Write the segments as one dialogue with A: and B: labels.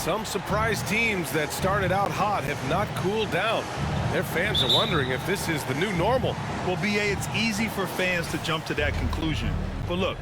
A: some surprise teams that started out hot have not cooled down. Their fans are wondering if this is the new normal.
B: Well, B.A., it's easy for fans to jump to that conclusion. But look,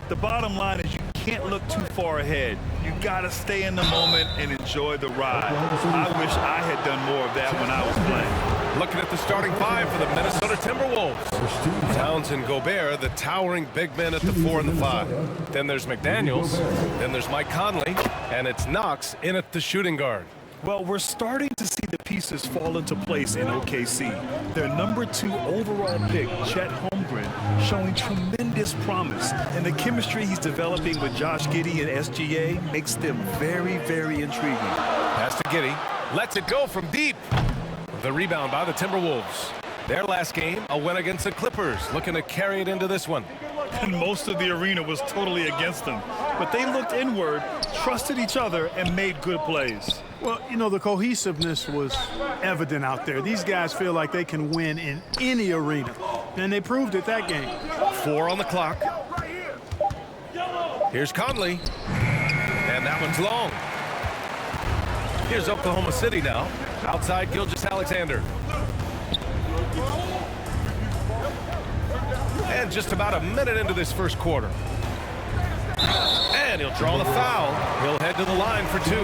B: the bottom line is you can't look too far ahead. You got to stay in the moment and enjoy the ride. I wish I had done more of that when I was playing.
A: Looking at the starting five for the Minnesota Timberwolves. Towns and Gobert, the towering big men at the 4 and the 5. Then there's McDaniels. Then there's Mike Conley. And it's Knox in at the shooting guard.
B: Well, we're starting to see the pieces fall into place in OKC. Their #2 overall pick, Chet Holmgren, showing tremendous promise. And the chemistry he's developing with Josh Giddey and SGA makes them very, very intriguing.
A: Pass to Giddey. Lets it go from deep. The rebound by the Timberwolves. Their last game, a win against the Clippers. Looking to carry it into this one.
B: And most of the arena was totally against them. But they looked inward, trusted each other, and made good plays.
C: Well, you know, the cohesiveness was evident out there. These guys feel like they can win in any arena, and they proved it that game.
A: 4 on the clock. Here's Conley, and that one's long. Here's Oklahoma City now. Outside Gilgeous-Alexander. And just about a minute into this first quarter. And he'll draw the foul. He'll head to the line for 2.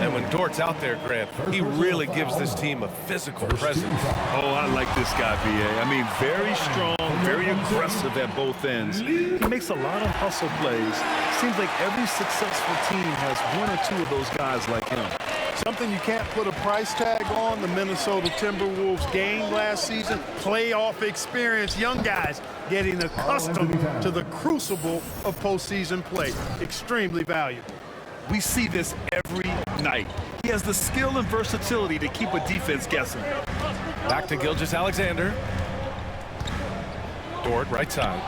A: And when Dort's out there, Grant, he really gives this team a physical presence.
B: Oh, I like this guy, B.A. I mean, very strong, very aggressive at both ends. He makes a lot of hustle plays. Seems like every successful team has 1 or 2 of those guys like him.
C: Something you can't put a price tag on, the Minnesota Timberwolves gained last season. Playoff experience, young guys getting accustomed to the crucible of postseason play. Extremely valuable.
B: We see this every night. He has the skill and versatility to keep a defense guessing.
A: Back to Gilgeous-Alexander. Dort, right side.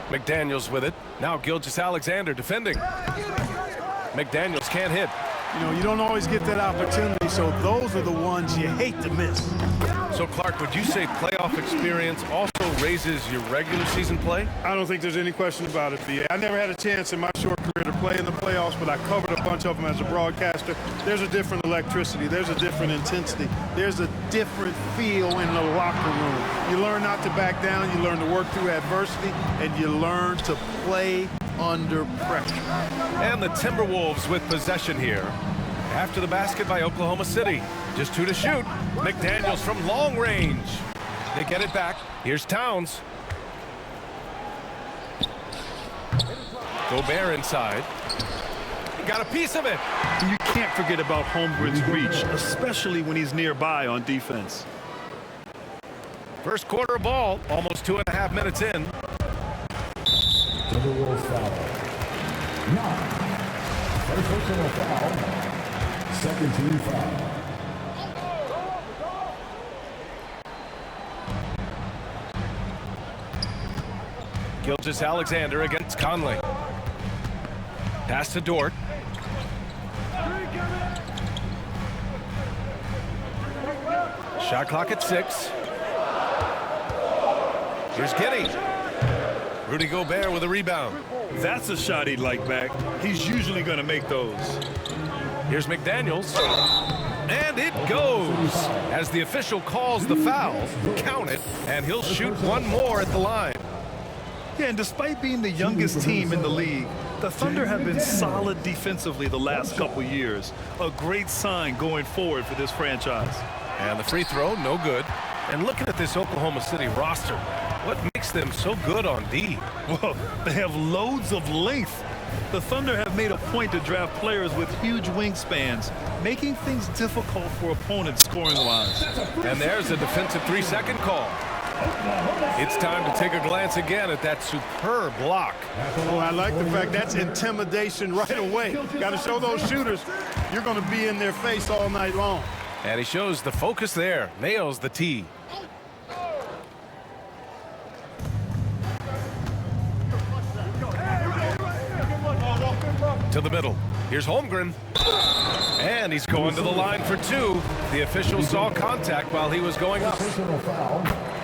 A: McDaniels with it. Now Gilgeous-Alexander defending. McDaniels can't hit.
C: You know, you don't always get that opportunity, so those are the ones you hate to miss.
A: So, Clark, would you say playoff experience also raises your regular season play?
C: I don't think there's any question about it, B.A. I never had a chance in my short career to play in the playoffs, but I covered a bunch of them as a broadcaster. There's a different electricity. There's a different intensity. There's a different feel in the locker room. You learn not to back down. You learn to work through adversity, and you learn to play under pressure.
A: And the Timberwolves with possession here. After the basket by Oklahoma City. Just 2 to shoot. McDaniels from long range. They get it back. Here's Towns. Gobert inside. He got a piece of it.
B: You can't forget about Holmgren's reach, especially when he's nearby on defense.
A: First quarter of ball, almost 2.5 minutes in.
D: Timberwolves foul. 9. First personal foul. Second team foul.
A: Gilgeous-Alexander against Conley. Pass to Dort. Shot clock at 6. Here's Giddey. Rudy Gobert with a rebound.
B: That's a shot he'd like back. He's usually going to make those.
A: Here's McDaniels. And it goes. As the official calls the foul, count it, and he'll shoot 1 more at the line.
B: Yeah, and despite being the youngest team in the league, the Thunder have been solid defensively the last couple years. A great sign going forward for this franchise.
A: And the free throw, no good. And looking at this Oklahoma City roster, what makes them so good on D?
B: Well, they have loads of length. The Thunder have made a point to draft players with huge wingspans, making things difficult for opponents scoring-wise.
A: And there's a defensive 3-second call. It's time to take a glance again at that superb block.
C: Well, I like the fact that's intimidation right away. Got to show those shooters you're going to be in their face all night long.
A: And he shows the focus there. Nails the tee. To the middle. Here's Holmgren. And he's going to the line for 2. The official saw contact while he was going up.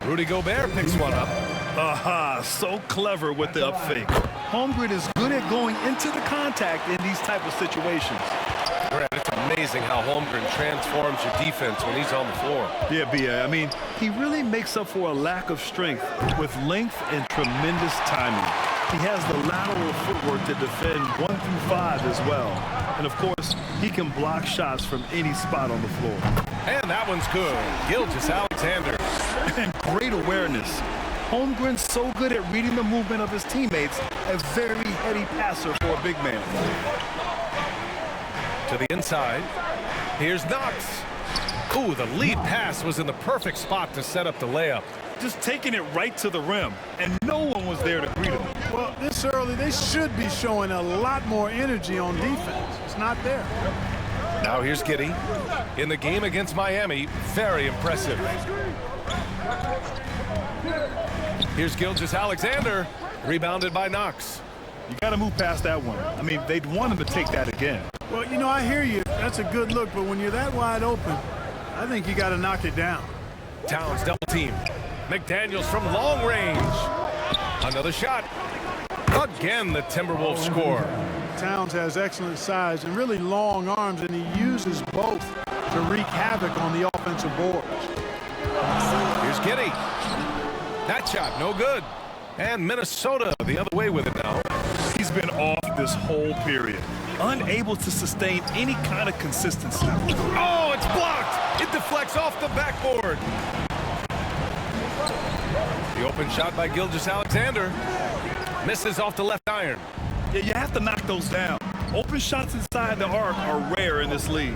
A: Rudy Gobert picks one up.
B: Aha, so clever with the up fake. Holmgren is good at going into the contact in these type of situations.
A: Brad, it's amazing how Holmgren transforms your defense when he's on the floor.
B: Yeah, B.A. I mean, he really makes up for a lack of strength with length and tremendous timing. He has the lateral footwork to defend 1 through 5 as well. And, of course, he can block shots from any spot on the floor.
A: And that one's good. Gilgeous-Alexander.
B: And great awareness. Holmgren's so good at reading the movement of his teammates, a very heady passer for a big man.
A: To the inside. Here's Knox. Ooh, the lead pass was in the perfect spot to set up the layup.
B: Just taking it right to the rim, and no one was there to greet him.
C: Well, this early, they should be showing a lot more energy on defense. It's not there.
A: Now here's Giddey. In the game against Miami, very impressive. Here's Gilgeous-Alexander, rebounded by Knox.
B: You got to move past that one. I mean, they'd want him to take that again.
C: Well, you know, I hear you. That's a good look, but when you're that wide open, I think you got to knock it down.
A: Towns double team. McDaniels from long range. Another shot. Again, the Timberwolves score.
C: Towns has excellent size and really long arms, and he uses both to wreak havoc on the offensive boards.
A: Here's Giddey. That shot, no good. And Minnesota the other way with it now.
B: He's been off this whole period, unable to sustain any kind of consistency.
A: Oh, it's blocked. It deflects off the backboard. The open shot by Gilgeous-Alexander. Misses off the left iron.
B: Yeah, you have to knock those down. Open shots inside the arc are rare in this league.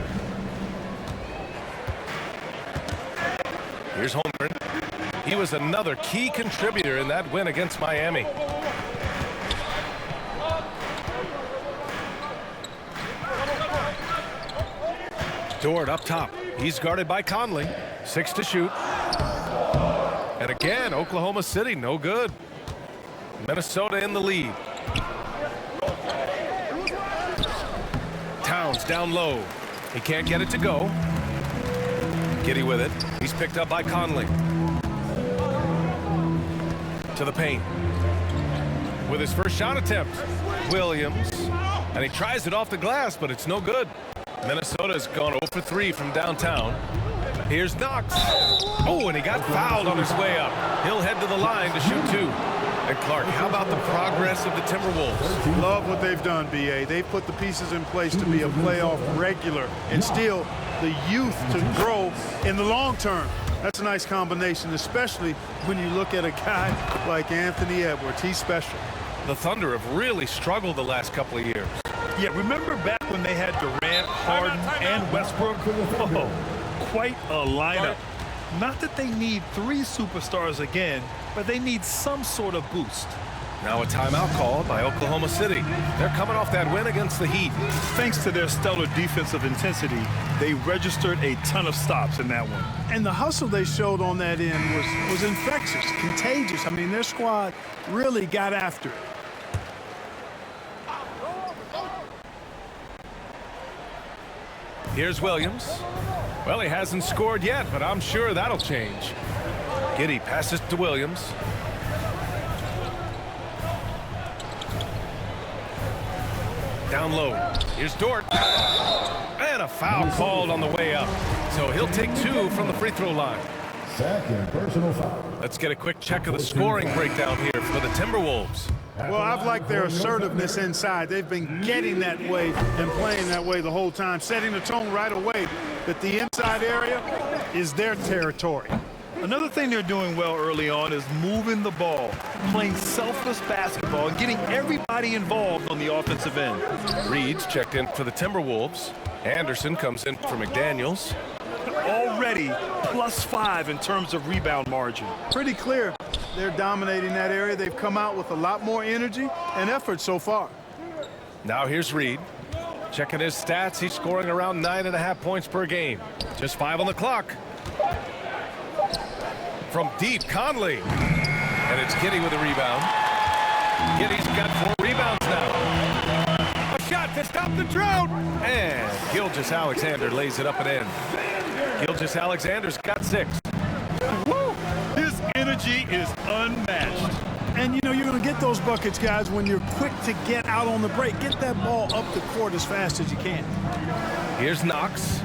A: Here's Holmgren. He was another key contributor in that win against Miami. Dort up top. He's guarded by Conley. 6 to shoot. And again, Oklahoma City, no good. Minnesota in the lead. Towns down low. He can't get it to go. Giddey with it. He's picked up by Conley. To the paint. With his first shot attempt, Williams. And he tries it off the glass, but it's no good. Minnesota's gone 0 for 3 from downtown. Here's Knox. Oh, and he got fouled on his way up. He'll head to the line to shoot 2. And Clark, how about the progress of the Timberwolves?
C: Love what they've done, B.A. They've put the pieces in place to be a playoff regular and still the youth to grow in the long term. That's a nice combination, especially when you look at a guy like Anthony Edwards. He's special.
A: The Thunder have really struggled the last couple of years.
B: Yeah, remember back when they had Durant, Harden, and Westbrook? Oh, quite a lineup. Not that they need 3 superstars again, but they need some sort of boost.
A: Now a timeout called by Oklahoma City. They're coming off that win against the Heat.
B: Thanks to their stellar defensive intensity, they registered a ton of stops in that one.
C: And the hustle they showed on that end was infectious, contagious. I mean, their squad really got after it.
A: Here's Williams. Well, he hasn't scored yet, but I'm sure that'll change. Giddey passes to Williams. Down low. Here's Dort. And a foul called on the way up. So he'll take 2 from the free throw line.
D: Second personal foul.
A: Let's get a quick check of the scoring breakdown here for the Timberwolves.
C: Well, I've liked their assertiveness inside. They've been getting that way and playing that way the whole time, setting the tone right away that the inside area is their territory.
B: Another thing they're doing well early on is moving the ball, playing selfless basketball, and getting everybody involved on the offensive end.
A: Reed's checked in for the Timberwolves. Anderson comes in for McDaniels.
B: Already +5 in terms of rebound margin.
C: Pretty clear they're dominating that area. They've come out with a lot more energy and effort so far.
A: Now here's Reed. Checking his stats, he's scoring around 9.5 points per game. Just 5 on the clock. From deep, Conley. And it's Giddey with a rebound. Giddey's got 4 rebounds now. A shot to stop the drought. And Gilgeous-Alexander lays it up and in. Gilgeous-Alexander's got 6.
B: Woo! His energy is unmatched. And, you know, you're going to get those buckets, guys, when you're quick to get out on the break. Get that ball up the court as fast as you can.
A: Here's Knox.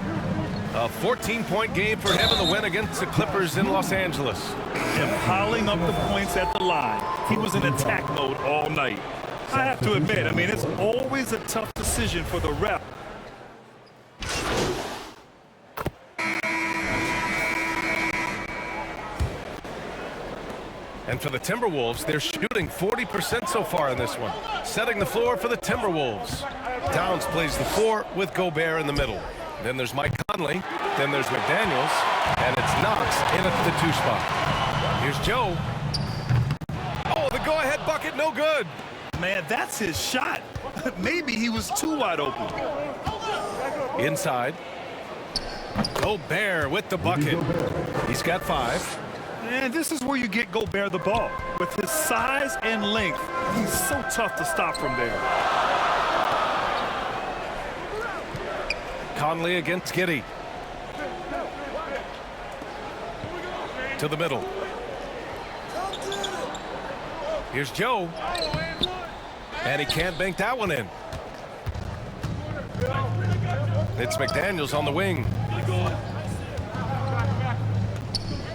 A: A 14-point game for him in the win against the Clippers in Los Angeles.
B: And piling up the points at the line. He was in attack mode all night. I have to admit, I mean, it's always a tough decision for the ref.
A: And for the Timberwolves, they're shooting 40% so far in this one. Setting the floor for the Timberwolves. Towns plays the 4 with Gobert in the middle. Then there's Mike Conley. Then there's McDaniels. And it's Knox in at the 2 spot. Here's Joe. Oh, the go-ahead bucket, no good.
B: Man, that's his shot. Maybe he was too wide open.
A: Inside. Gobert with the bucket. He's got 5.
B: And this is where you get Gobert the ball. With his size and length, he's so tough to stop from there.
A: Conley against Giddey. To the middle. Here's Joe. And he can't bank that one in. It's McDaniels on the wing.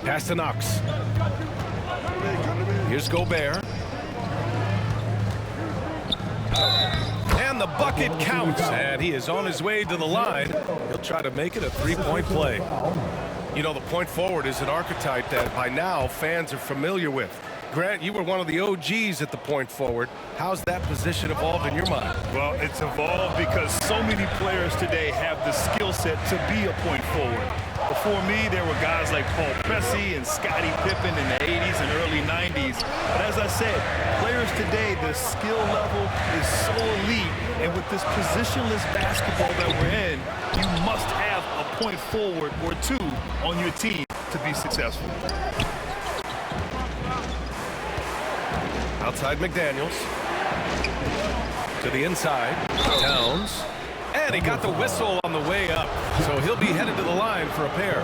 A: Pass to Knox. Here's Gobert. And the bucket counts. And he is on his way to the line. He'll try to make it a 3-point play. You know, the point forward is an archetype that by now fans are familiar with. Grant, you were one of the OGs at the point forward. How's that position evolved in your mind?
B: Well, it's evolved because so many players today have the skill set to be a point forward. Before me, there were guys like Paul Pressey and Scottie Pippen in the 80s and early 90s. But as I said, players today, the skill level is so elite. And with this positionless basketball that we're in, you must have a point forward or 2 on your team to be successful.
A: Outside McDaniels. To the inside. Towns. And he got the whistle on the way up. So he'll be headed to the line for a pair.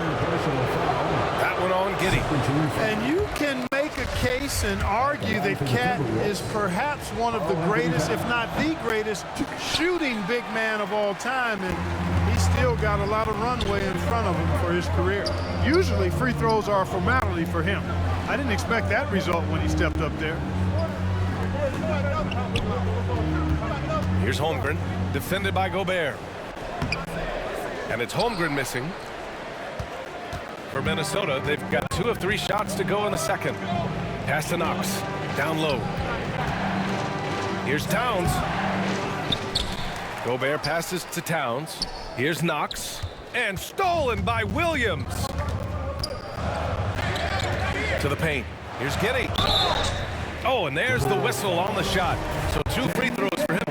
A: That one on Giddey.
C: And you can make a case and argue that Cat is perhaps one of the greatest, if not the greatest, shooting big man of all time. And he's still got a lot of runway in front of him for his career. Usually free throws are a formality for him. I didn't expect that result when he stepped up there.
A: Here's Holmgren, defended by Gobert. And it's Holmgren missing. For Minnesota, they've got 2 of 3 shots to go in the second. Pass to Knox, down low. Here's Towns. Gobert passes to Towns. Here's Knox. And stolen by Williams. To the paint. Here's Giddey. Oh, and there's the whistle on the shot. So 2 free throws for him.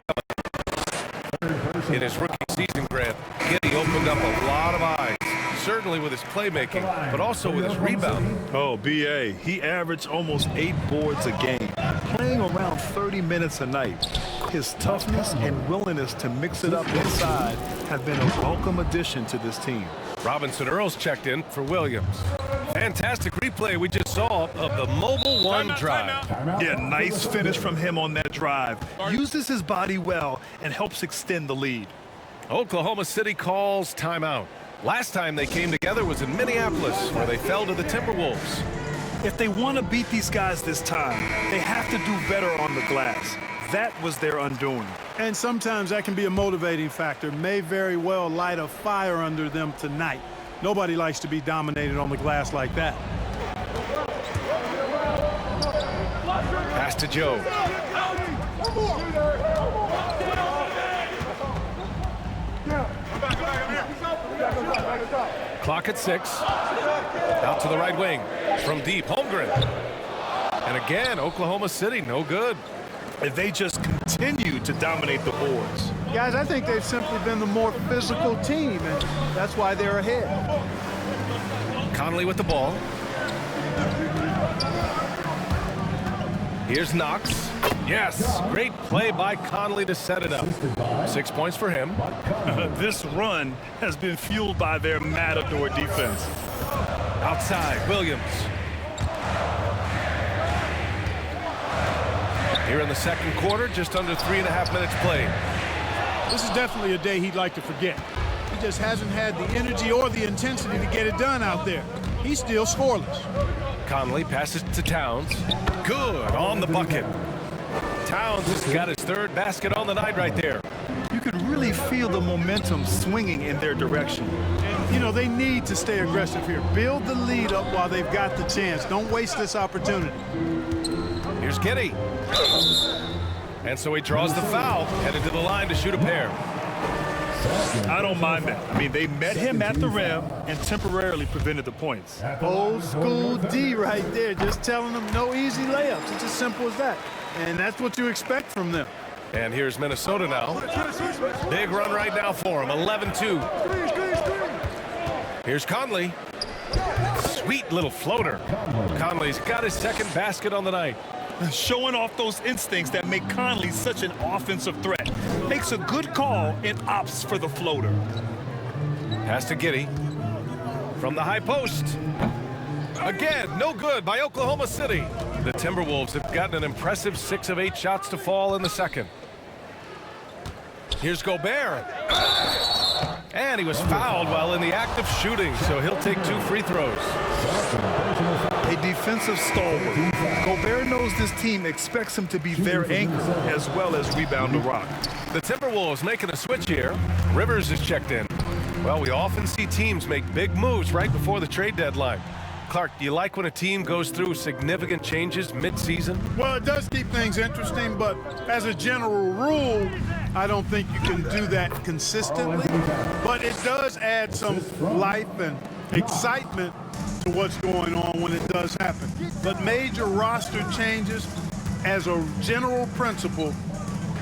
A: In his rookie season, Grant, Giddey opened up a lot of eyes, certainly with his playmaking, but also with his rebounding.
B: Oh, B.A., he averaged almost 8 boards a game, playing around 30 minutes a night. His toughness and willingness to mix it up inside have been a welcome addition to this team.
A: Robinson Earls checked in for Williams. Fantastic replay we just saw of the mobile 1 drive.
B: Yeah, nice finish from him on that drive. Uses his body well and helps extend the lead.
A: Oklahoma City calls timeout. Last time they came together was in Minneapolis, where they fell to the Timberwolves.
B: If they want to beat these guys this time, they have to do better on the glass. That was their undoing.
C: And sometimes that can be a motivating factor. May very well light a fire under them tonight. Nobody likes to be dominated on the glass like that.
A: Pass to Joe. Clock at 6. Out to the right wing. From deep, Holmgren. And again, Oklahoma City, no good.
B: And they just continue to dominate the boards.
C: Guys, I think they've simply been the more physical team, and that's why they're ahead.
A: Conley with the ball. Here's Knox. Yes, great play by Conley to set it up. 6 points for him.
B: This run has been fueled by their Matador defense.
A: Outside, Williams. Here in the second quarter, just under 3.5 minutes played.
C: This is definitely a day he'd like to forget. He just hasn't had the energy or the intensity to get it done out there. He's still scoreless.
A: Conley passes to Towns. Good on the bucket. Towns has got his third basket on the night right there.
B: You could really feel the momentum swinging in their direction.
C: And, you know, they need to stay aggressive here. Build the lead up while they've got the chance. Don't waste this opportunity.
A: Here's Giddey. And so he draws the foul, headed to the line to shoot a pair.
B: I don't mind that. I mean, they met him at the rim and temporarily prevented the points.
C: Old school D right there, just telling them no easy layups. It's as simple as that. And that's what you expect from them.
A: And here's Minnesota now. Big run right now for him, 11-2. Here's Conley. Sweet little floater. Conley's got his second basket on the night.
B: Showing off those instincts that make Conley such an offensive threat. Makes a good call and opts for the floater.
A: Pass to Giddey. From the high post. Again, no good by Oklahoma City. The Timberwolves have gotten an impressive 6 of 8 shots to fall in the second. Here's Gobert. And he was fouled while in the act of shooting, so he'll take 2 free throws.
B: A defensive stalwart. Gobert knows this team expects him to be their anchor as well as rebound the rock.
A: The Timberwolves making a switch here. Rivers is checked in. Well, we often see teams make big moves right before the trade deadline. Clark, do you like when a team goes through significant changes mid-season?
C: Well, it does keep things interesting, but as a general rule, I don't think you can do that consistently. But it does add some life and excitement to what's going on when it does happen. But major roster changes, as a general principle,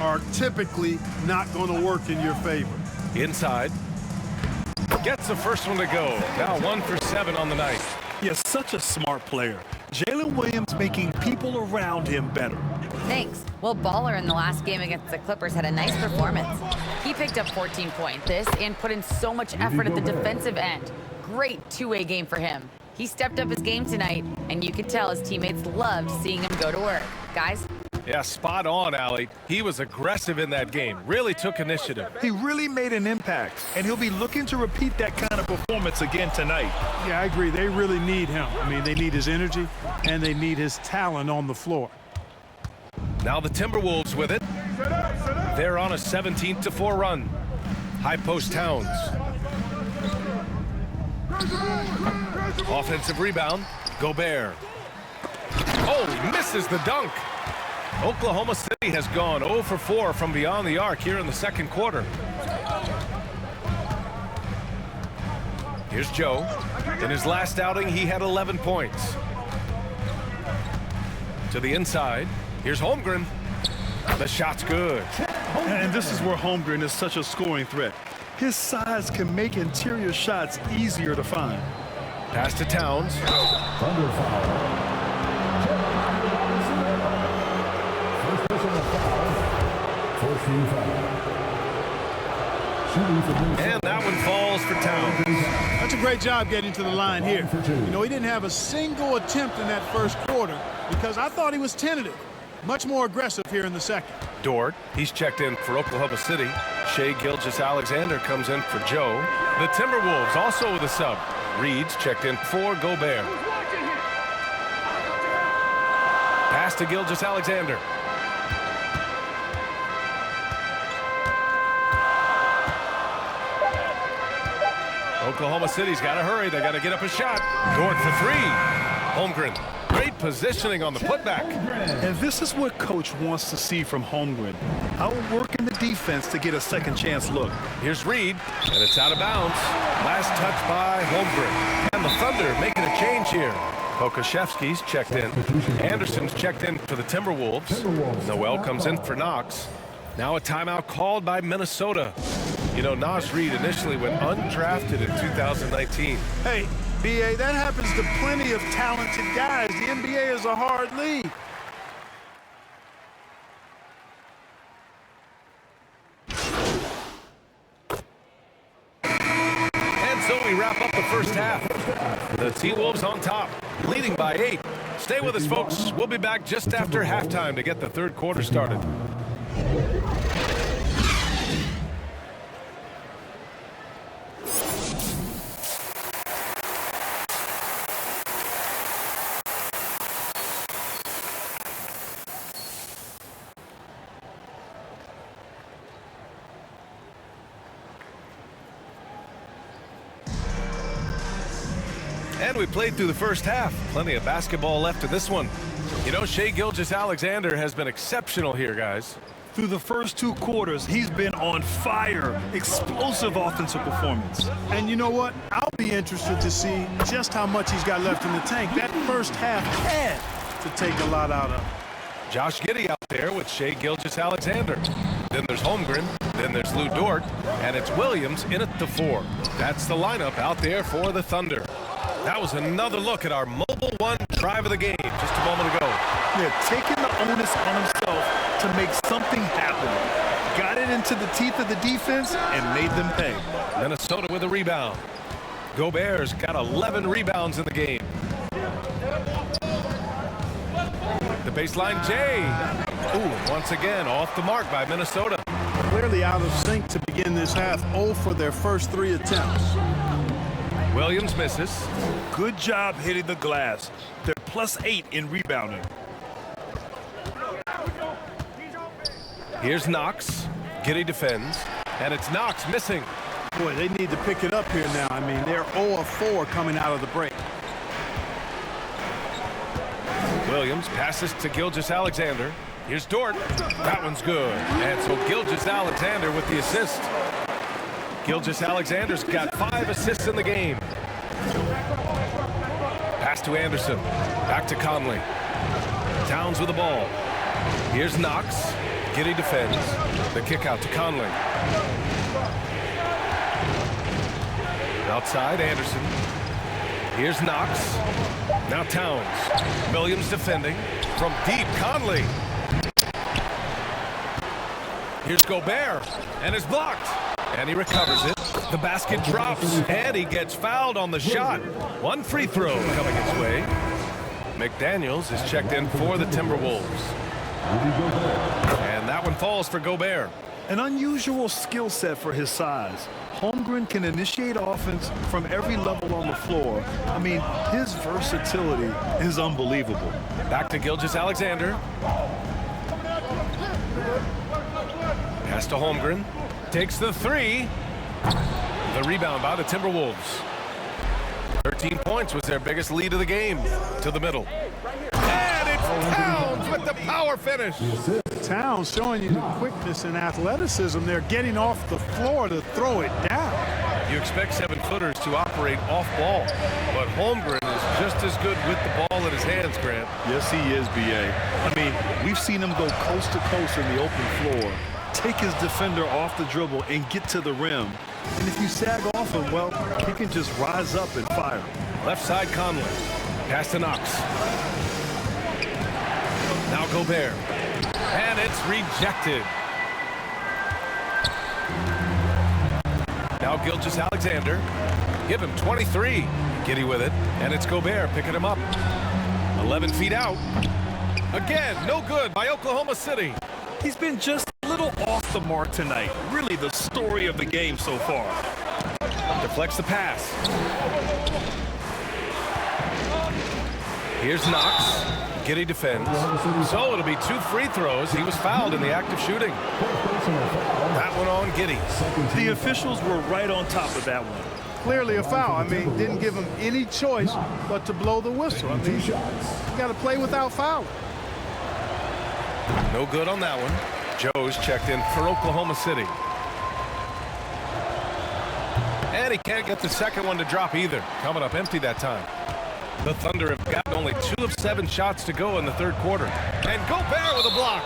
C: are typically not going to work in your favor.
A: Inside. Gets the first one to go. Now 1 for 7 on the night.
B: He is such a smart player. Jalen Williams making people around him better.
E: Thanks. Well, Baller in the last game against the Clippers had a nice performance. He picked up 14 points and put in so much effort at the defensive end. Great two-way game for him. He stepped up his game tonight, and you could tell his teammates loved seeing him go to work. Guys?
A: Yeah, spot on, Allie. He was aggressive in that game. Really took initiative.
B: He really made an impact, and he'll be looking to repeat that kind of performance again tonight.
C: Yeah, I agree. They really need him. I mean, they need his energy, and they need his talent on the floor.
A: Now the Timberwolves with it. They're on a 17-4 run. High post Towns. Offensive rebound. Gobert. Oh, misses the dunk. Oklahoma City has gone 0 for 4 from beyond the arc here in the second quarter. Here's Joe. In his last outing, he had 11 points. To the inside. Here's Holmgren. The shot's good.
B: And this is where Holmgren is such a scoring threat. His size can make interior shots easier to find.
A: Pass to Towns.
D: Thunder foul. First personal foul. First team foul. Shooting for Minnesota.
A: And that one falls for Towns.
C: That's a great job getting to the line here. You know, he didn't have a single attempt in that first quarter because I thought he was tentative. Much more aggressive here in the second.
A: Dort, he's checked in for Oklahoma City. Shai Gilgeous-Alexander comes in for Joe. The Timberwolves also with a sub. Reed's checked in for Gobert. Pass to Gilgeous-Alexander. Oklahoma City's got to hurry. They got to get up a shot. Dort for 3. Holmgren. Great positioning on the putback.
B: And this is what Coach wants to see from Holmgren. Outworking the defense to get a second chance look.
A: Here's Reed, and it's out of bounds. Last touch by Holmgren. And the Thunder making a change here. Pokuševski's checked in. Anderson's checked in for the Timberwolves. Noel comes in for Knox. Now a timeout called by Minnesota. You know, Nas Reed initially went undrafted in 2019.
C: Hey, B.A., that happens to plenty of talented guys. The NBA is a hard league. And so we wrap up the first half. The T-Wolves on top, leading by 8.
A: Stay with us, folks. We'll be back just after halftime to get the third quarter started. And we played through the first half. Plenty of basketball left in this one. You know, Shai Gilgeous-Alexander has been exceptional here, guys.
B: Through the first 2 quarters, he's been on fire. Explosive offensive performance.
C: And you know what? I'll be interested to see just how much he's got left in the tank. That first half had to take a lot out of.
A: Josh Giddey out there with Shai Gilgeous-Alexander. Then there's Holmgren. Then there's Lou Dort. And it's Williams in at the 4. That's the lineup out there for the Thunder. That was another look at our Mobile One drive of the game just a moment ago.
B: Yeah, taking the onus on himself to make something happen. Got it into the teeth of the defense and made them pay.
A: Minnesota with a rebound. Gobert's got 11 rebounds in the game. The baseline Jay. Ooh, once again off the mark by Minnesota.
C: Clearly out of sync to begin this half. 0 for their first 3 attempts.
A: Williams misses.
B: Good job hitting the glass. They're +8 in rebounding.
A: Here's Knox. Giddey defends. And it's Knox missing.
C: Boy, they need to pick it up here now. I mean, they're 0 of 4 coming out of the break.
A: Williams passes to Gilgeous-Alexander. Here's Dort. That one's good. And so Gilgeous-Alexander with the assist. Gilgeous-Alexander's got 5 assists in the game. Pass to Anderson. Back to Conley. Towns with the ball. Here's Knox. Giddey defends. The kick out to Conley. Outside, Anderson. Here's Knox. Now Towns. Williams defending. From deep, Conley. Here's Gobert. And it's blocked. And he recovers it. The basket drops. And he gets fouled on the shot. 1 free throw coming his way. McDaniels is checked in for the Timberwolves. And that one falls for Gobert.
B: An unusual skill set for his size. Holmgren can initiate offense from every level on the floor. I mean, his versatility is unbelievable.
A: Back to Gilgeous-Alexander. Pass to Holmgren. Takes the 3. The rebound by the Timberwolves. 13 points was their biggest lead of the game. To the middle. And it's Towns with the power finish.
C: Towns showing you the quickness and athleticism. They're getting off the floor to throw it down.
A: You expect 7-footers to operate off ball, but Holmgren is just as good with the ball in his hands, Grant.
B: Yes, he is, B.A. I mean, we've seen him go coast to coast in the open floor, take his defender off the dribble and get to the rim. And if you sag off him, well, he can just rise up and fire.
A: Left side, Conley. Pass to Knox. Now Gobert. And it's rejected. Now Gilgeous-Alexander. Give him 23. Giddey with it. And it's Gobert picking him up. 11 feet out. Again, no good by Oklahoma City.
B: He's been just a little off the mark tonight. Really the story of the game so far.
A: Deflects the pass. Here's Knox. Giddey defends. So it'll be 2 free throws. He was fouled in the act of shooting. That one on Giddey.
B: The officials were right on top of that one.
C: Clearly a foul. I mean, didn't give him any choice but to blow the whistle. I mean, you got to play without fouling.
A: No good on that one. Joe's checked in for Oklahoma City. And he can't get the second one to drop either. Coming up empty that time. The Thunder have got only 2 of 7 shots to go in the third quarter. And Gobert with a block.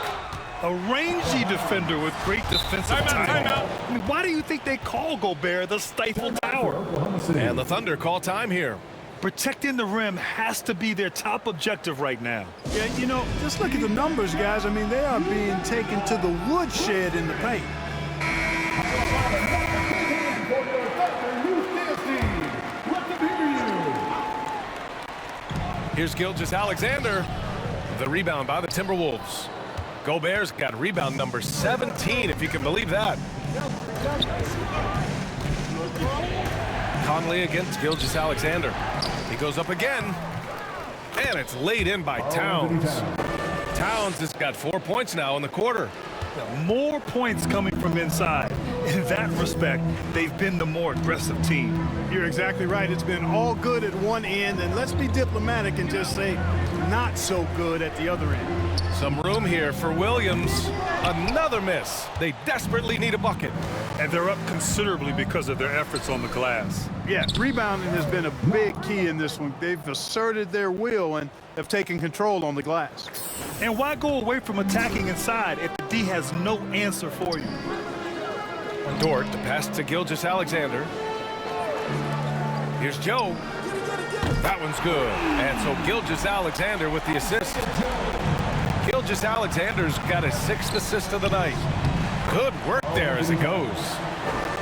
B: A rangy defender with great defensive timeout. I mean, why do you think they call Gobert the Stifle Tower?
A: And the Thunder call time here.
B: Protecting the rim has to be their top objective right now.
C: Yeah, you know, just look at the numbers, guys. I mean, they are being taken to the woodshed in the paint.
A: Here's Gilgeous-Alexander. The rebound by the Timberwolves. Gobert's got rebound number 17, if you can believe that. Conley against Gilgeous-Alexander. He goes up again. And it's laid in by Towns. Towns has got 4 points now in the quarter.
B: More points coming from inside. In that respect, they've been the more aggressive team.
C: You're exactly right. It's been all good at one end, and let's be diplomatic and just say not so good at the other end.
A: Some room here for Williams. Another miss. They desperately need a bucket.
B: And they're up considerably because of their efforts on the glass.
C: Yeah, rebounding has been a big key in this one. They've asserted their will and have taken control on the glass.
B: And why go away from attacking inside if the D has no answer for you?
A: Dort, the pass to Gilgeous-Alexander. Here's Joe. That one's good. And so Gilgeous-Alexander with the assist. Gilgeous-Alexander's got his 6th assist of the night. Good work there as it goes.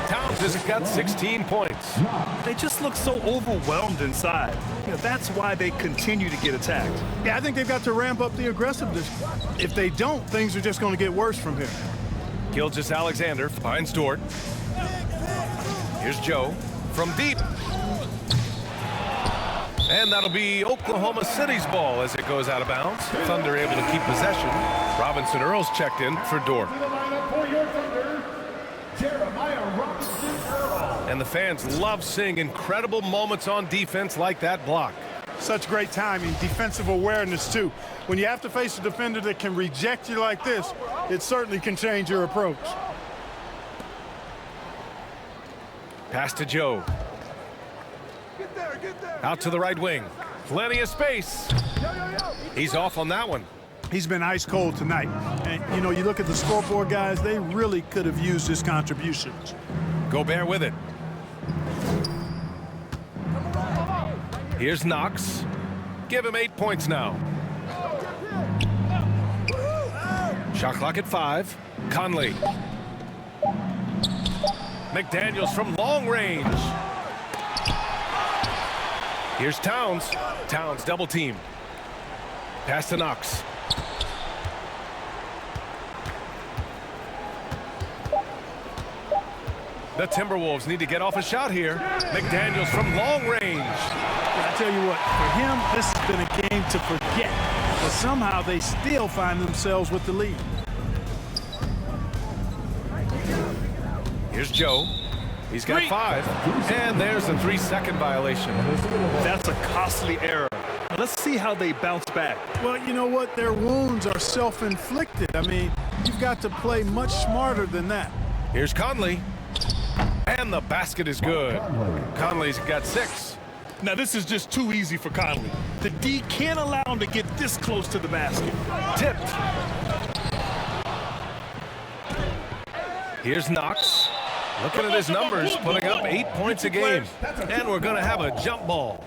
A: Towns has got 16 points.
B: They just look so overwhelmed inside. That's why they continue to get attacked.
C: Yeah, I think they've got to ramp up the aggressiveness. If they don't, things are just going to get worse from here.
A: Gilgeous-Alexander finds Dort. Here's Joe from deep. And that'll be Oklahoma City's ball as it goes out of bounds. Thunder able to keep possession. Robinson Earls checked in for Dort. And the fans love seeing incredible moments on defense like that block.
C: Such great timing, defensive awareness too. When you have to face a defender that can reject you like this, it certainly can change your approach.
A: Pass to Joe. Out to the right wing. Plenty of space. He's off on that one.
C: He's been ice cold tonight. And, you know, you look at the scoreboard, guys, they really could have used his contributions.
A: Gobert with it. Here's Knox. Give him 8 points now. Shot clock at 5. Conley. McDaniels from long range. Here's Towns. Towns double team. Pass to Knox. The Timberwolves need to get off a shot here. McDaniels from long range.
C: I tell you what, for him, this has been a game to forget. But somehow they still find themselves with the lead.
A: Here's Joe. He's got 5. And there's a 3-second violation.
B: That's a costly error. Let's see how they bounce back.
C: Well, you know what? Their wounds are self-inflicted. I mean, you've got to play much smarter than that.
A: Here's Conley. And the basket is good. Conley's got 6.
B: Now, this is just too easy for Conley. The D can't allow him to get this close to the basket.
A: Tipped. Here's Knox. Looking at his numbers, putting up 8 points a game. And we're going to have a jump ball.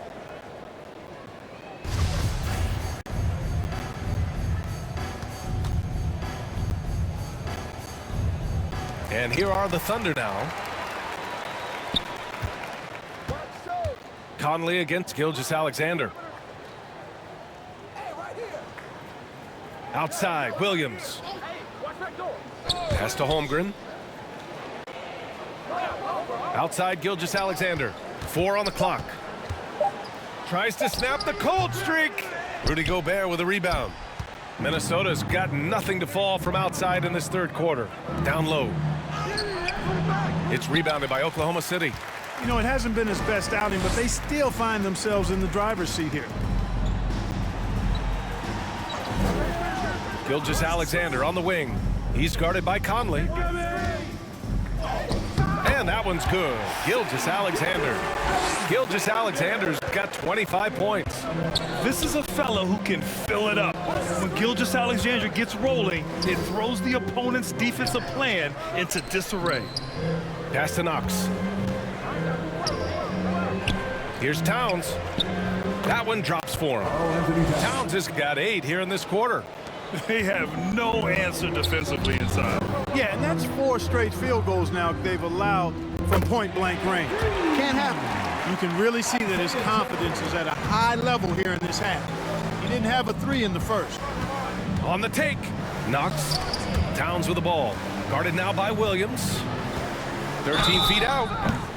A: And here are the Thunder now. Conley against Gilgeous-Alexander. Outside, Williams. Pass to Holmgren. Outside, Gilgeous-Alexander. 4 on the clock. Tries to snap the cold streak. Rudy Gobert with a rebound. Minnesota's got nothing to fall from outside in this third quarter. Down low. It's rebounded by Oklahoma City.
C: You know, it hasn't been his best outing, but they still find themselves in the driver's seat here.
A: Gilgeous-Alexander on the wing. He's guarded by Conley. And that one's good. Gilgeous-Alexander. Gilgeous-Alexander's got 25 points.
B: This is a fellow who can fill it up. When Gilgeous-Alexander gets rolling, it throws the opponent's defensive plan into disarray.
A: Pass to Knox. Here's Towns. That one drops for him. Towns has got 8 here in this quarter.
B: They have no answer defensively inside.
C: Yeah, and that's 4 straight field goals now they've allowed from point-blank range. Can't happen. You can really see that his confidence is at a high level here in this half. He didn't have a three in the first.
A: On the take. Knox. Towns with the ball. Guarded now by Williams. 13 feet out.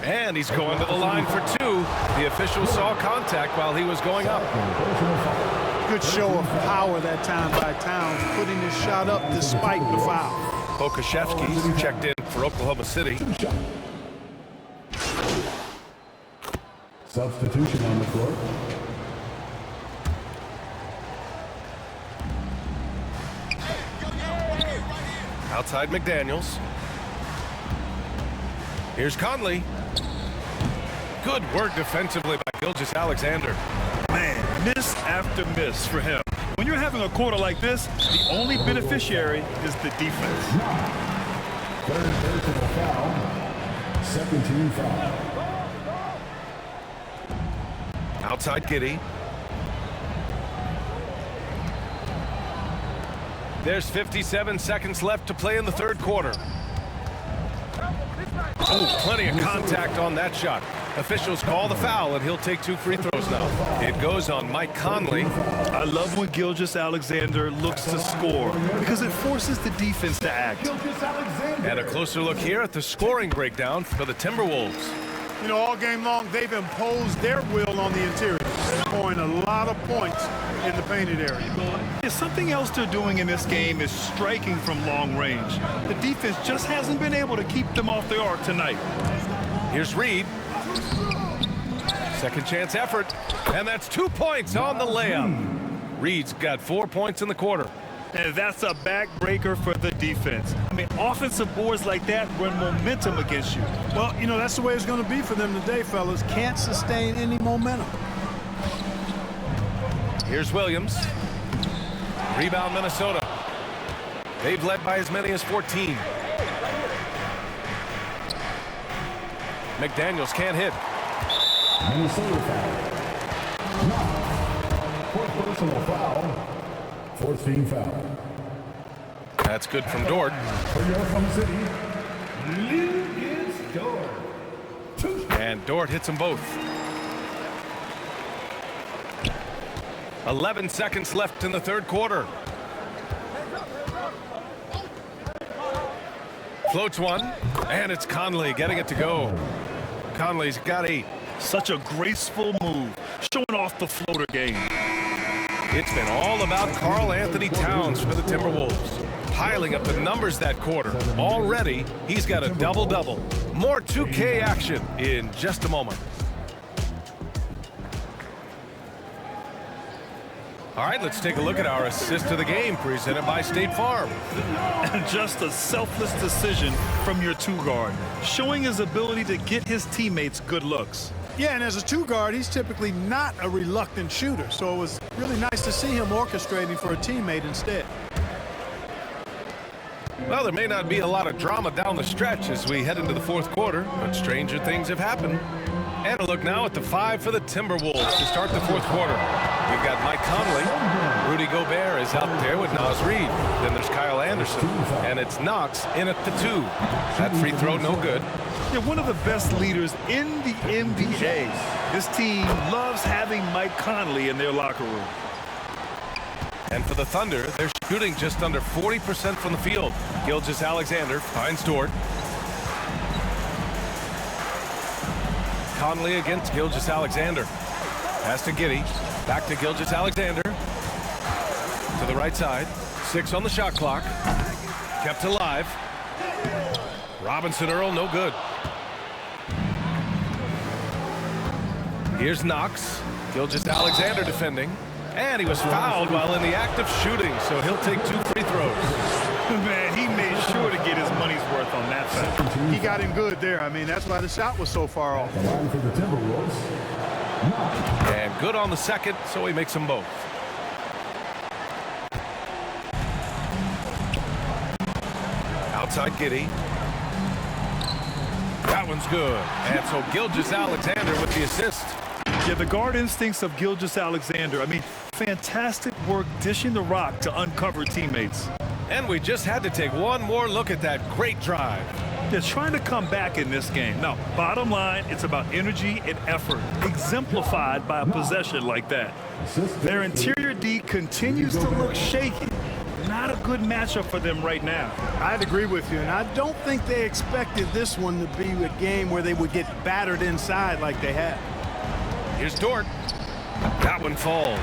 A: And he's going to the line for two. The official saw contact while he was going up.
C: Good show of power that time by Towns, putting his shot up despite the foul.
A: Okashevsky's checked in for Oklahoma City.
D: Substitution on the court.
A: Outside McDaniels. Here's Conley. Good work defensively by Gilgeous-Alexander.
B: Man, miss after miss for him. When you're having a quarter like this, the only beneficiary is the defense.
D: Third personal foul. Second team foul.
A: Outside Giddey. There's 57 seconds left to play in the third quarter. Oh, plenty of contact on that shot. Officials call the foul, and he'll take 2 free throws now. It goes on Mike Conley.
B: I love when Gilgeous-Alexander looks to score because it forces the defense to act.
A: And a closer look here at the scoring breakdown for the Timberwolves.
C: You know, all game long, they've imposed their will on the interior, scoring a lot of points in the painted area.
B: Something else they're doing in this game is striking from long range. The defense just hasn't been able to keep them off the arc tonight.
A: Here's Reed. Second chance effort. And that's 2 points on the layup. Reed's got 4 points in the quarter.
B: And that's a backbreaker for the defense. I mean, offensive boards like that run momentum against you.
C: Well, you know, that's the way it's going to be for them today, fellas. Can't sustain any momentum.
A: Here's Williams. Rebound Minnesota. They've led by as many as 14. McDaniels can't hit.
D: Minnesota foul. Fourth personal foul. Fourth team foul.
A: That's good from Dort.
D: For your Oklahoma City, Lucas Dort.
A: And Dort hits them both. 11 seconds left in the third quarter. Floats one, and it's Conley getting it to go. Conley's got 8.
B: Such a graceful move, showing off the floater game.
A: It's been all about Karl Anthony Towns for the Timberwolves. Piling up the numbers that quarter. Already, he's got a double-double. More 2K action in just a moment. All right, let's take a look at our assist of the game presented by State Farm.
B: And just a selfless decision from your 2-guard, showing his ability to get his teammates good looks.
C: Yeah, and as a 2-guard, he's typically not a reluctant shooter, so it was really nice to see him orchestrating for a teammate instead.
A: Well, there may not be a lot of drama down the stretch as we head into the fourth quarter, but stranger things have happened. And a look now at the 5 for the Timberwolves to start the fourth quarter. We've got Mike Conley. Rudy Gobert is out there with Naz Reid. Then there's Kyle Anderson, and it's Knox in at the 2. That free throw no good.
B: Yeah, one of the best leaders in the NBA. This team loves having Mike Conley in their locker room.
A: And for the Thunder, they're shooting just under 40% from the field. Gilgeous-Alexander finds Dort. Conley against Gilgeous-Alexander. Pass to Giddey. Back to Gilgeous-Alexander. To the right side. 6 on the shot clock. Kept alive. Robinson Earl, no good. Here's Knox. Gilgeous-Alexander defending. And he was fouled while in the act of shooting, so he'll take 2 free throws.
B: Man, he made sure to get his money's worth on that foul.
C: He got him good there. I mean, that's why the shot was so far off.
D: The line for the Timberwolves.
A: And good on the second, so he makes them both. Outside Giddey. That one's good. And so Gilgeous-Alexander with the assist.
B: Yeah, the guard instincts of Gilgeous-Alexander. I mean, fantastic work dishing the rock to uncover teammates.
A: And we just had to take one more look at that great drive.
B: They're trying to come back in this game. Now, bottom line, it's about energy and effort, exemplified by a possession like that. Their interior D continues to look shaky. Not a good matchup for them right now.
C: I'd agree with you, and I don't think they expected this one to be a game where they would get battered inside like they have.
A: Here's Dort. That one falls.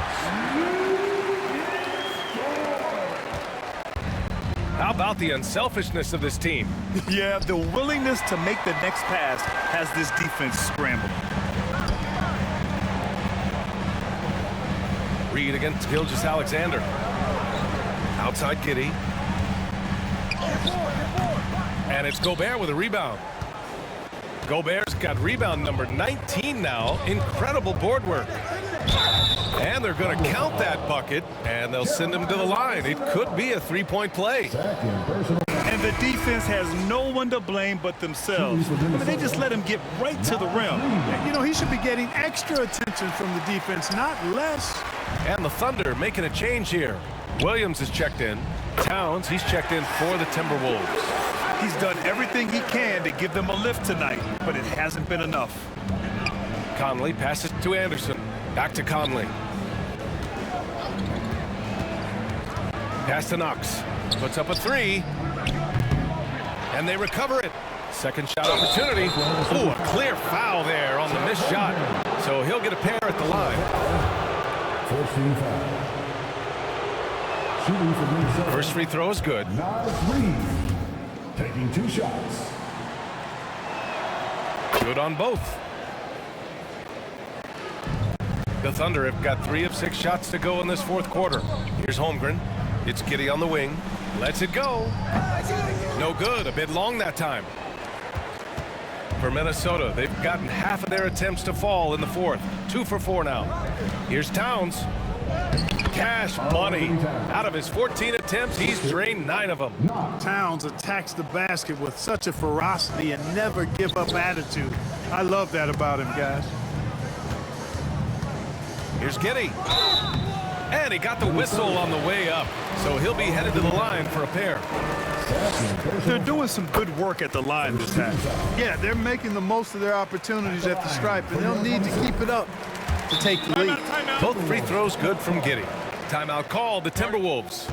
A: How about the unselfishness of this team?
B: Yeah, the willingness to make the next pass has this defense scrambling.
A: Reed against Gilgeous-Alexander. Outside Giddey. And it's Gobert with a rebound. Gobert's got rebound number 19 now. Incredible board work. And they're going to count that bucket, and they'll send him to the line. It could be a three-point play.
B: And the defense has no one to blame but themselves. I mean, they just let him get right to the rim.
C: You know, he should be getting extra attention from the defense, not less.
A: And the Thunder making a change here. Williams is checked in. Towns, he's checked in for the Timberwolves.
B: He's done everything he can to give them a lift tonight, but it hasn't been enough.
A: Conley passes to Anderson. Back to Conley. Pass to Knox. Puts up a three. And they recover it. Second shot opportunity. Ooh, a clear foul there on the missed shot. So he'll get a pair at the line. First free throw is good.
D: Taking 2 shots.
A: Good on both. The Thunder have got 3 of 6 shots to go in this fourth quarter. Here's Holmgren. It's Giddey on the wing. Lets it go. No good. A bit long that time. For Minnesota, they've gotten half of their attempts to fall in the fourth. 2 for 4 now. Here's Towns. Cash money. Out of his 14 attempts, he's drained 9 of them.
C: Towns attacks the basket with such a ferocity and never give up attitude. I love that about him, guys.
A: Here's Giddey. And he got the whistle on the way up. So he'll be headed to the line for a pair.
B: They're doing some good work at the line this time.
C: Yeah, they're making the most of their opportunities at the stripe, and they'll need to keep it up to take the lead.
A: Both free throws good from Giddey. Timeout called the Timberwolves.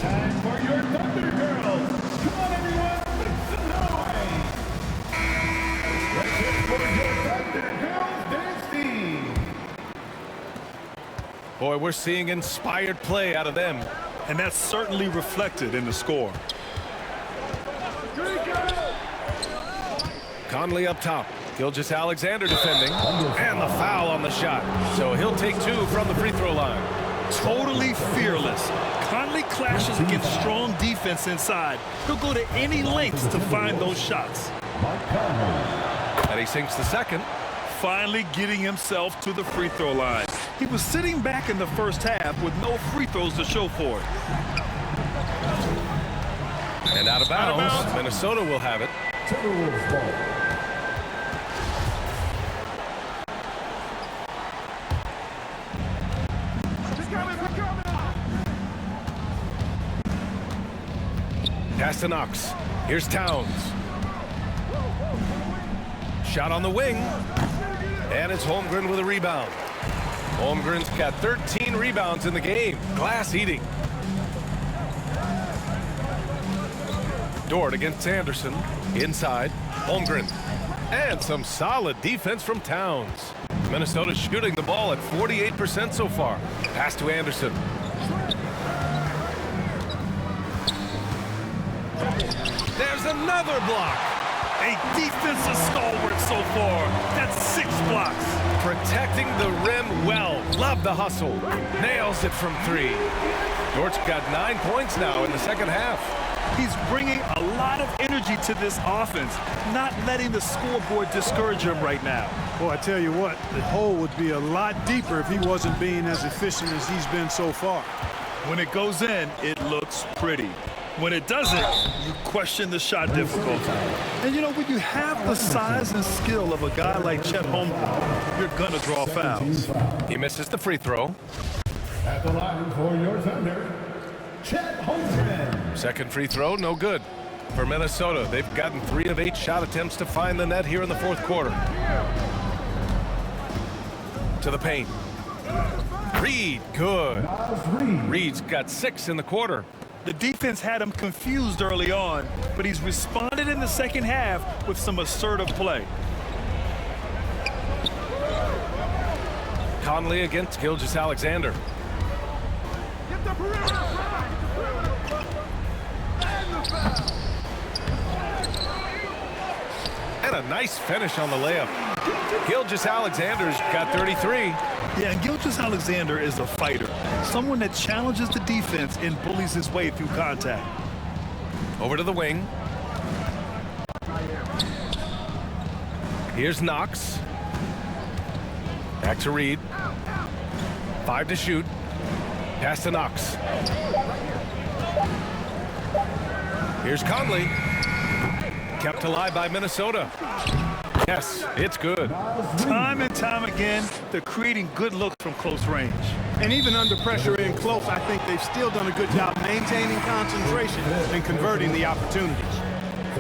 D: Time for your Thunder Girls. Come on, everyone, make some noise. Let's hear it for your Thunder Girls dance team.
A: Boy, we're seeing inspired play out of them.
B: And that's certainly reflected in the score.
A: Conley up top. Gilgeous-Alexander defending. And the foul on the shot. So he'll take 2 from the free throw line.
B: Totally fearless. Conley clashes against strong defense inside. He'll go to any lengths to find those shots.
A: And he sinks the second.
B: Finally getting himself to the free throw line. He was sitting back in the first half with no free throws to show for it.
A: And out of bounds. Minnesota will have it.
D: Timberwolves ball.
A: Pass to Knox. Here's Towns. Shot on the wing. And it's Holmgren with a rebound. Holmgren's got 13 rebounds in the game. Glass eating. Dort against Anderson. Inside. Holmgren. And some solid defense from Towns. Minnesota shooting the ball at 48% so far. Pass to Anderson. There's another block.
B: A defensive stalwart so far. That's 6 blocks.
A: Protecting the rim well. Love the hustle. Nails it from 3. Dort's got 9 points now in the second half.
B: He's bringing a lot of energy to this offense, not letting the scoreboard discourage him right now.
C: Boy, I tell you what, the hole would be a lot deeper if he wasn't being as efficient as he's been so far.
B: When it goes in, it looks pretty. When it doesn't, you question the shot difficulty. And you know, when you have the size and skill of a guy like Chet Holmgren, you're gonna draw fouls.
A: He misses the free throw.
D: At the line for your Thunder, Chet Holmgren.
A: Second free throw, no good. For Minnesota, they've gotten 3 of 8 shot attempts to find the net here in the fourth quarter. To the paint. Reed, good. Reed's got 6 in the quarter.
B: The defense had him confused early on, but he's responded in the second half with some assertive play.
A: Conley against Gilgeous-Alexander. And a nice finish on the layup. Gilgeous-Alexander's got 33.
B: Yeah, and Gilgeous-Alexander is a fighter, someone that challenges the defense and bullies his way through contact.
A: Over to the wing. Here's Knox. Back to Reed. 5 to shoot. Pass to Knox. Here's Conley. Kept alive by Minnesota. Yes, it's good.
B: Time and time again, they're creating good looks from close range.
C: And even under pressure in close, I think they've still done a good job maintaining concentration and converting the opportunities.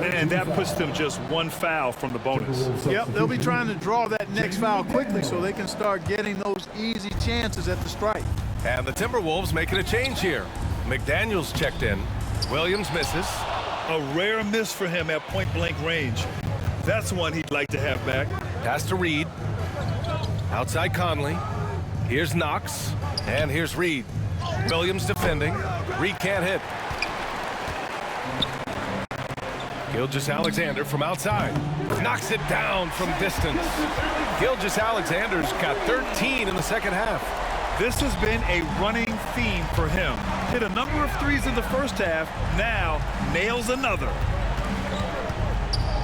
B: And that puts them just 1 foul from the bonus.
C: Yep, they'll be trying to draw that next foul quickly so they can start getting those easy chances at the strike.
A: And the Timberwolves making a change here. McDaniels checked in. Williams misses.
B: A rare miss for him at point-blank range. That's one he'd like to have back.
A: Pass to Reed. Outside Conley. Here's Knox. And here's Reed. Williams defending. Reed can't hit. Gilgeous-Alexander from outside. Knocks it down from distance. Gilgeous-Alexander's got 13 in the second half.
B: This has been a running theme for him. Hit a number of threes in the first half, now nails another.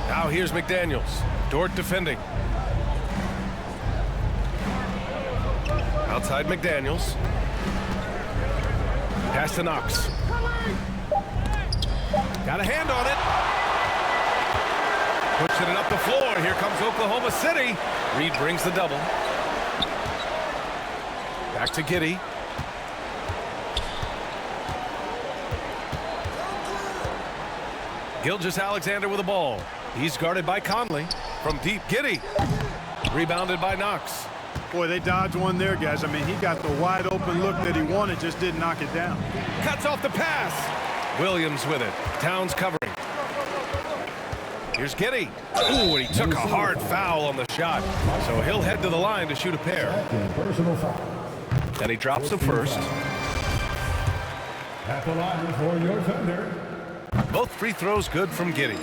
A: Now here's McDaniels. Dort defending. Outside McDaniels. Pass to Knox. Got a hand on it. Pushing it up the floor. Here comes Oklahoma City. Reed brings the double. Back to Giddey. Gilgeous-Alexander with the ball. He's guarded by Conley. From deep, Giddey. Rebounded by Knox.
C: Boy, they dodged one there, guys. I mean, he got the wide open look that he wanted, just didn't knock it down.
A: Cuts off the pass. Williams with it. Towns covering. Here's Giddey. Ooh, and he took a hard foul on the shot. So he'll head to the line to shoot a pair.
D: Personal foul.
A: Then he drops the first.
D: At the line for your defender.
A: Both free throws good from Giddey.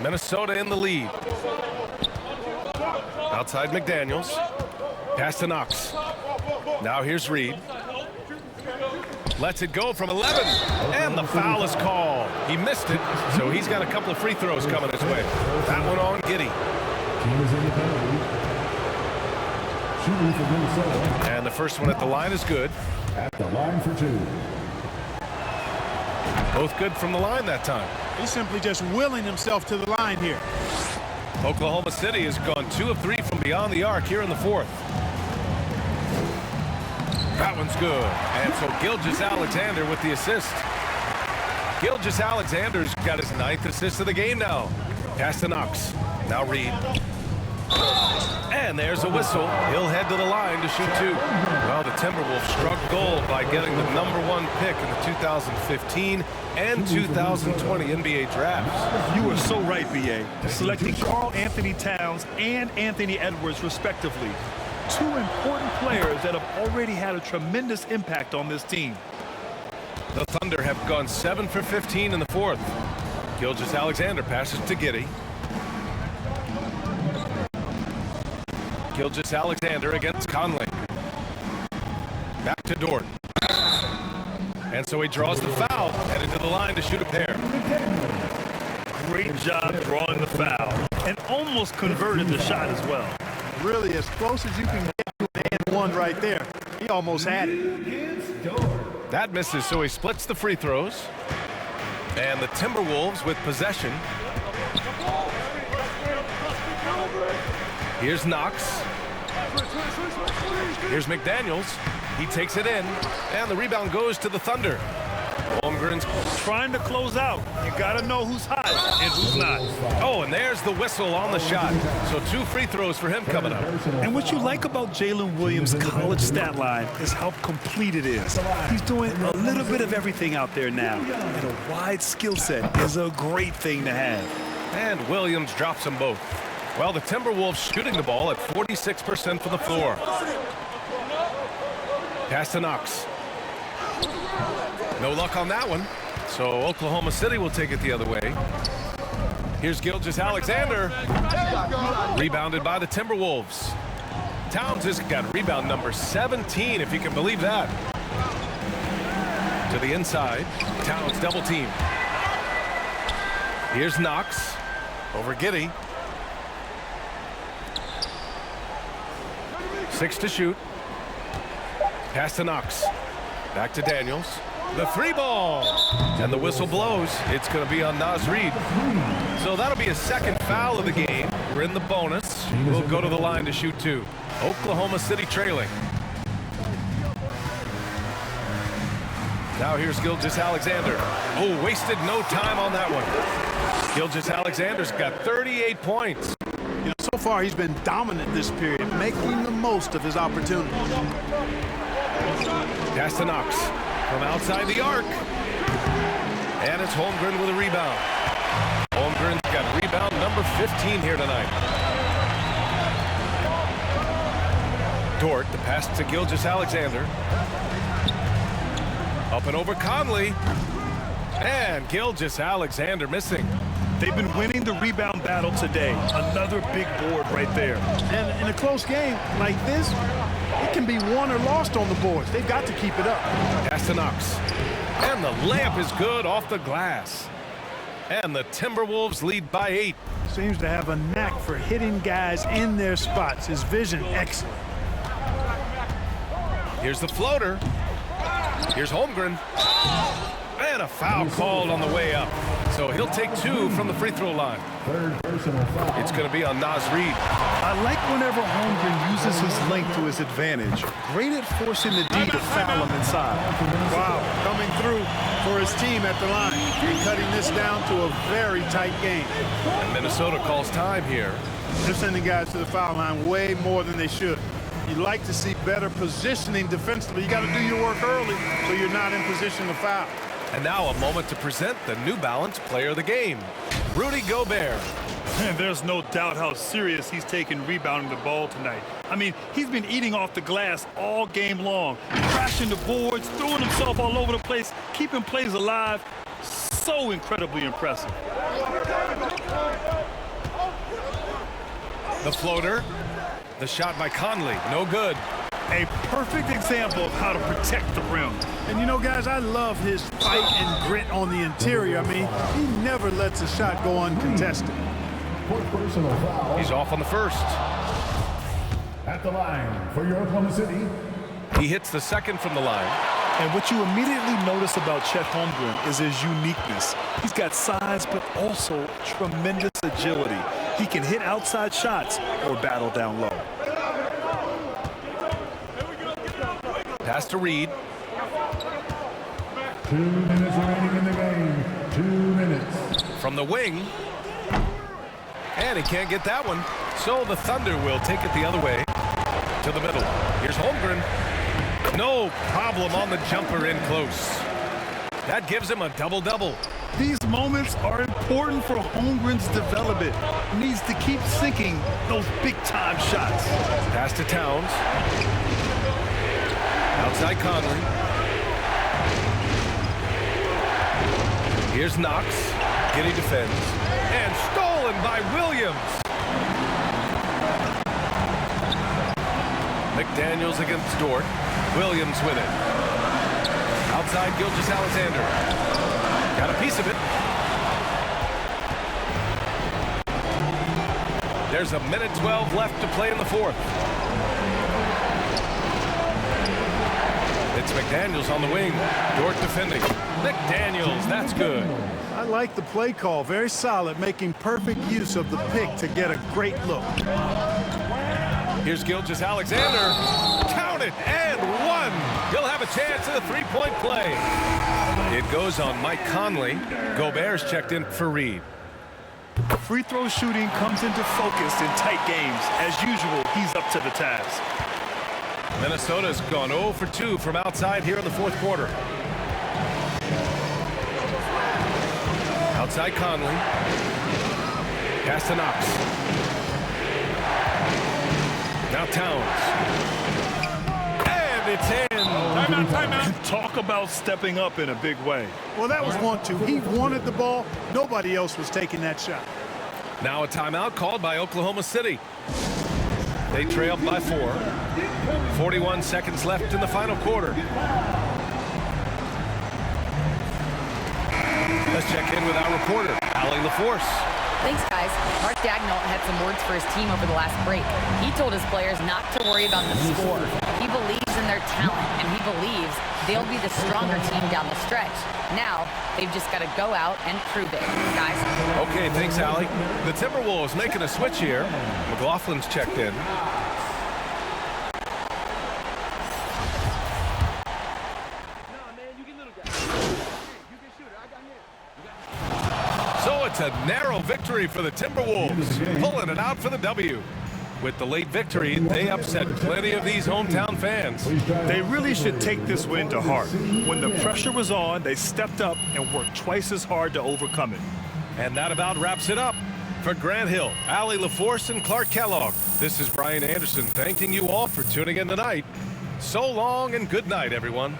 A: Minnesota in the lead. Outside McDaniels. Pass to Knox. Now here's Reed. Lets it go from 11. And the foul is called. He missed it, so he's got a couple of free throws coming his way. That one on Giddey.
D: Team is in the penalty. Shooting for Minnesota.
A: And the first one at the line is good.
D: At the line for 2.
A: Both good from the line that time.
C: He's simply just willing himself to the line here.
A: Oklahoma City has gone 2 of 3 from beyond the arc here in the fourth. That one's good. And so Gilgeous-Alexander with the assist. Gilgeous-Alexander's got his 9th assist of the game now. Pass to Knox. Now Reed. And there's a whistle. He'll head to the line to shoot 2. Well, the Timberwolves struck gold by getting the #1 pick in the 2015 and 2020 NBA drafts.
B: You were so right, B.A. Selecting Karl Anthony Towns and Anthony Edwards, respectively. 2 important players that have already had a tremendous impact on this team.
A: The Thunder have gone 7 for 15 in the fourth. Gilgeous-Alexander passes to Giddey. Gilgeous-Alexander against Conley. Back to Dort. And so he draws the foul, headed to the line to shoot a pair.
B: Great job drawing the foul. And almost converted the shot as well.
C: Really, as close as you can get to an and one right there. He almost had it.
A: That misses, so he splits the free throws. And the Timberwolves with possession. Here's Knox. Here's McDaniels. He takes it in, and the rebound goes to the Thunder. Holmgren's
B: Trying to close out. You got to know who's hot and who's not.
A: Oh, and there's the whistle on the shot. So 2 free throws for him coming up.
B: And what you like about Jalen Williams' college stat line is how complete it is. He's doing a little bit of everything out there now. And a wide skill set is a great thing to have.
A: And Williams drops them both. Well, the Timberwolves shooting the ball at 46% from the floor. Pass to Knox. No luck on that one. So Oklahoma City will take it the other way. Here's Gilgeous-Alexander. Rebounded by the Timberwolves. Towns has got rebound number 17, if you can believe that. To the inside. Towns double team. Here's Knox. Over Giddey. 6 to shoot. Pass to Knox. Back to Daniels. The 3 ball. And the whistle blows. It's going to be on Naz Reid. So that'll be a second foul of the game. We're in the bonus. We'll go to the line to shoot 2. Oklahoma City trailing. Now here's Gilgeous-Alexander. Oh, wasted no time on that one. Gilgeous-Alexander's got 38 points.
C: You know, so far he's been dominant this period, making the most of his opportunity.
A: Pass to Knox from outside the arc. And it's Holmgren with a rebound. Holmgren's got rebound number 15 here tonight. Dort, the pass to Gilgeous-Alexander. Up and over Conley. And Gilgeous-Alexander missing.
B: They've been winning the rebound battle today. Another big board right there.
C: And in a close game like this, it can be won or lost on the boards. They've got to keep it up.
A: Pass to Knox. And the layup is good off the glass. And the Timberwolves lead by 8.
C: Seems to have a knack for hitting guys in their spots. His vision, excellent.
A: Here's the floater. Here's Holmgren. And a foul called on the way up. So he'll take 2 from the free throw line. It's going to be on Naz Reid.
B: I like whenever Holmgren uses his length to his advantage. Great at forcing the D to foul him inside.
C: Wow, coming through for his team at the line and cutting this down to a very tight game.
A: And Minnesota calls time here.
C: They're sending guys to the foul line way more than they should. You'd like to see better positioning defensively. You got to do your work early so you're not in position to foul.
A: And now a moment to present the New Balance Player of the Game, Rudy Gobert.
B: And there's no doubt how serious he's taken rebounding the ball tonight. I mean, he's been eating off the glass all game long, crashing the boards, throwing himself all over the place, keeping plays alive. So incredibly impressive.
A: The floater. The shot by Conley. No good.
B: A perfect example of how to protect the rim.
C: And you know, guys, I love his fight and grit on the interior. I mean, he never lets a shot go uncontested.
A: He's off on the first.
D: At the line for your Oklahoma City.
A: He hits the second from the line.
B: And what you immediately notice about Chet Holmgren is his uniqueness. He's got size, but also tremendous agility. He can hit outside shots or battle down low.
A: Pass to Reid.
D: 2 minutes remaining in the game. 2 minutes.
A: From the wing. And he can't get that one. So the Thunder will take it the other way. To the middle. Here's Holmgren. No problem on the jumper in close. That gives him a double-double.
B: These moments are important for Holmgren's development. He needs to keep sinking those big-time shots.
A: Pass to Towns. Outside Conley. Here's Knox. Giddey defends. And stolen by Williams. McDaniels against Dort. Williams with it. Outside Gilgeous-Alexander. Got a piece of it. There's a minute 12 left to play in the fourth. It's McDaniels on the wing. Dort defending. McDaniels, that's good.
C: I like the play call. Very solid, making perfect use of the pick to get a great look.
A: Here's Gilgeous-Alexander. Count it, and one. He'll have a chance at a three-point play. It goes on Mike Conley. Gobert's checked in for Reed.
B: Free throw shooting comes into focus in tight games. As usual, he's up to the task.
A: Minnesota's gone 0 for 2 from outside here in the fourth quarter. Outside Conley. Pass to Knox. Now Towns. And it's in.
B: Timeout. Talk about stepping up in a big way.
C: Well, that was 1-2. He wanted the ball. Nobody else was taking that shot.
A: Now a timeout called by Oklahoma City. They trailed by 4. 41 seconds left in the final quarter. Let's check in with our reporter, Allie LaForce.
E: Thanks, guys. Mark Dagnall had some words for his team over the last break. He told his players not to worry about the score. He believes in their talent, and he believes they'll be the stronger team down the stretch. Now, they've just got to go out and prove it, guys.
A: Okay, thanks, Allie. The Timberwolves making a switch here. McLaughlin's checked in. So it's a narrow victory for the Timberwolves, pulling it out for the W. With the late victory, they upset plenty of these hometown fans.
B: They really should take this win to heart. When the pressure was on, they stepped up and worked twice as hard to overcome it.
A: And that about wraps it up. For Grant Hill, Allie LaForce, and Clark Kellogg, this is Brian Anderson thanking you all for tuning in tonight. So long and good night, everyone.